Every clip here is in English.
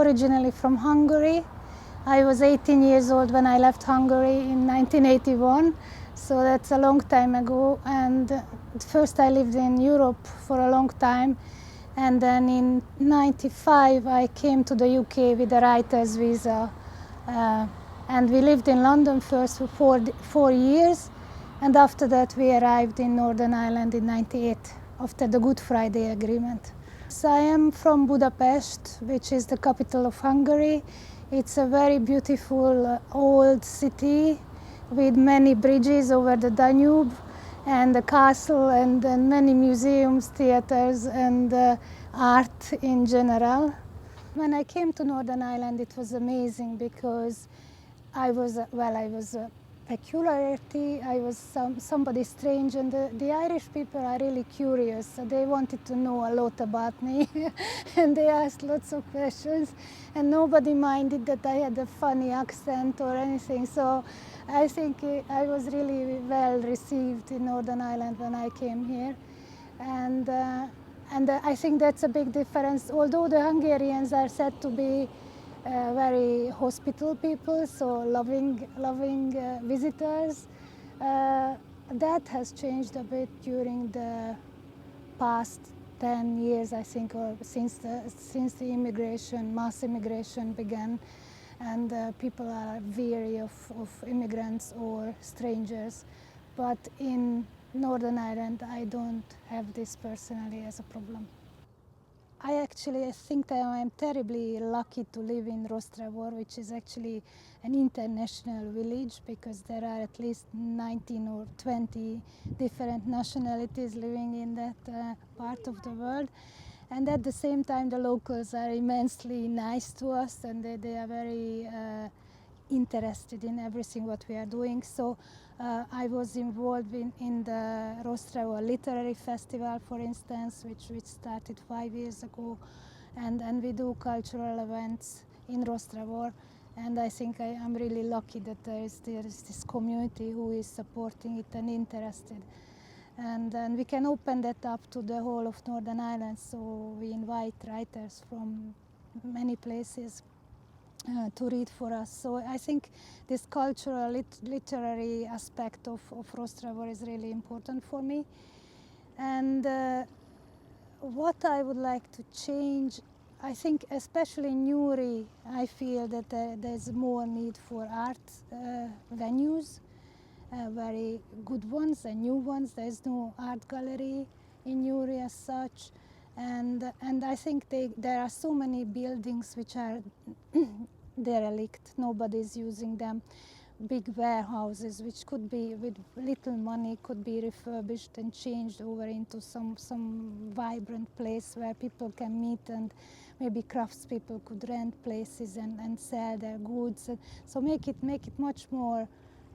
originally from Hungary. I was 18 years old when I left Hungary in 1981, so that's a long time ago. And first I lived in Europe for a long time, and then in 95 I came to the UK with a writer's visa. And we lived in London first for 4 years, and after that we arrived in Northern Ireland in 98 after the Good Friday Agreement. So I am from Budapest, which is the capital of Hungary. It's a very beautiful old city with many bridges over the Danube and a castle and many museums, theaters and art in general. When I came to Northern Ireland, it was amazing because I was a peculiarity, I was somebody strange, and the Irish people are really curious, so they wanted to know a lot about me and they asked lots of questions, and nobody minded that I had a funny accent or anything, so I think I was really well received in Northern Ireland when I came here. And I think that's a big difference, although the Hungarians are said to be very hospitable people, so loving visitors. That has changed a bit during the past 10 years, I think, or since the mass immigration began, and people are wary of immigrants or strangers. But in Northern Ireland, I don't have this personally as a problem. I think that I am terribly lucky to live in Rostrevor, which is actually an international village because there are at least 19 or 20 different nationalities living in that part of the world. And at the same time, the locals are immensely nice to us, and they are very interested in everything what we are doing. So I was involved in the Rostrevor Literary Festival, for instance, which started 5 years ago, and we do cultural events in Rostrevor. And I think I'm really lucky that there is this community who is supporting it and interested. And then we can open that up to the whole of Northern Ireland, so we invite writers from many places to read for us. So I think this cultural literary aspect of Rostrevor is really important for me. And what I would like to change, I think especially in Newry, I feel that there's more need for art venues, very good ones and new ones. There's no art gallery in Newry as such. And I think there are so many buildings which are derelict, nobody's using them. Big warehouses which could be, with little money, could be refurbished and changed over into some vibrant place where people can meet, and maybe craftspeople could rent places and sell their goods. So make it much more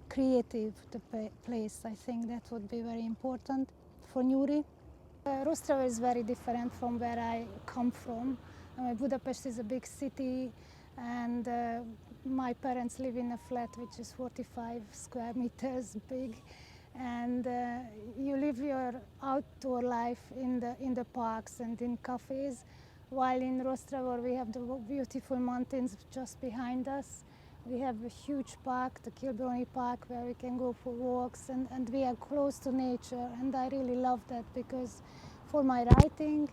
creative, the place. I think that would be very important for Newry. Rostrevor is very different from where I come from. Budapest is a big city, and my parents live in a flat which is 45 square meters big, and you live your outdoor life in the parks and in cafes, while in Rostrevor we have the beautiful mountains just behind us. We have a huge park, the Kilbrony Park, where we can go for walks, and we are close to nature, and I really love that because for my writing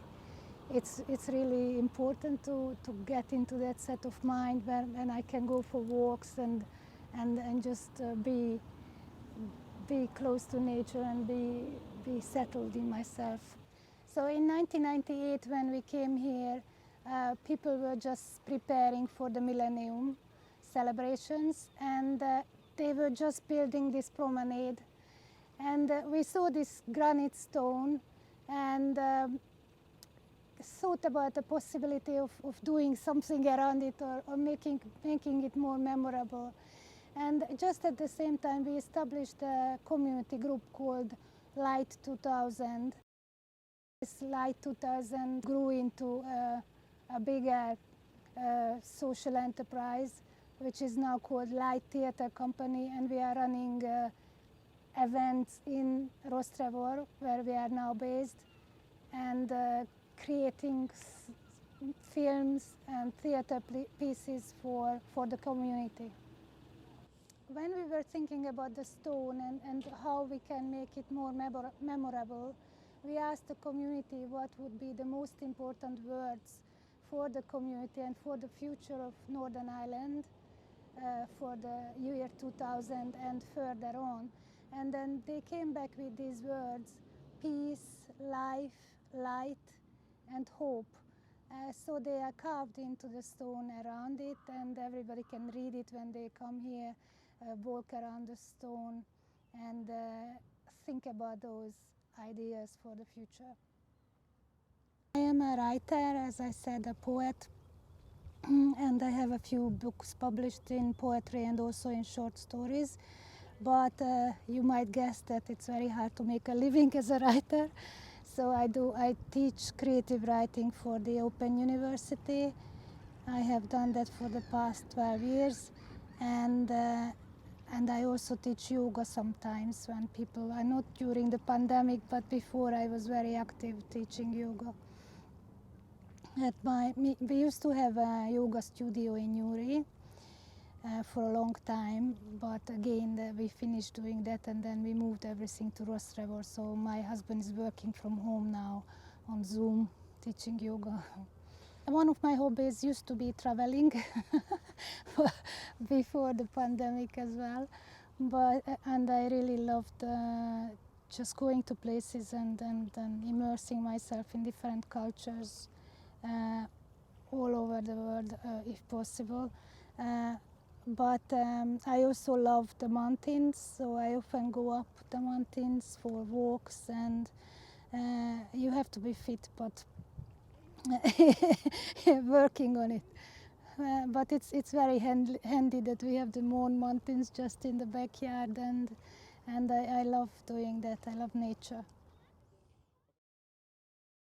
it's really important to get into that set of mind when I can go for walks and just be close to nature and be settled in myself. So in 1998, when we came here, people were just preparing for the millennium celebrations, and they were just building this promenade, and we saw this granite stone and thought about the possibility of doing something around it, or making it more memorable. And just at the same time we established a community group called Light 2000. This Light 2000 grew into a bigger social enterprise, which is now called Light Theatre Company, and we are running events in Rostrevor, where we are now based, and creating films and theater pieces for the community. When we were thinking about the stone and how we can make it more memorable, we asked the community what would be the most important words for the community and for the future of Northern Ireland for the year 2000 and further on. And then they came back with these words: peace, life, light, and hope. So they are carved into the stone around it, and everybody can read it when they come here, walk around the stone, and think about those ideas for the future. I am a writer, as I said, a poet, and I have a few books published in poetry and also in short stories. But you might guess that it's very hard to make a living as a writer. So I teach creative writing for the Open University. I have done that for the past 12 years. And I also teach yoga sometimes when people are not during the pandemic, but before I was very active teaching yoga. We used to have a yoga studio in Newry for a long time, but again we finished doing that and then we moved everything to Rostrevor. So my husband is working from home now on Zoom teaching yoga. One of my hobbies used to be traveling before the pandemic as well, and I really loved just going to places and immersing myself in different cultures all over the world if possible. But I also love the mountains, so I often go up the mountains for walks, and you have to be fit, but working on it. But it's very handy that we have the Mourne Mountains just in the backyard, and I love doing that. I love nature.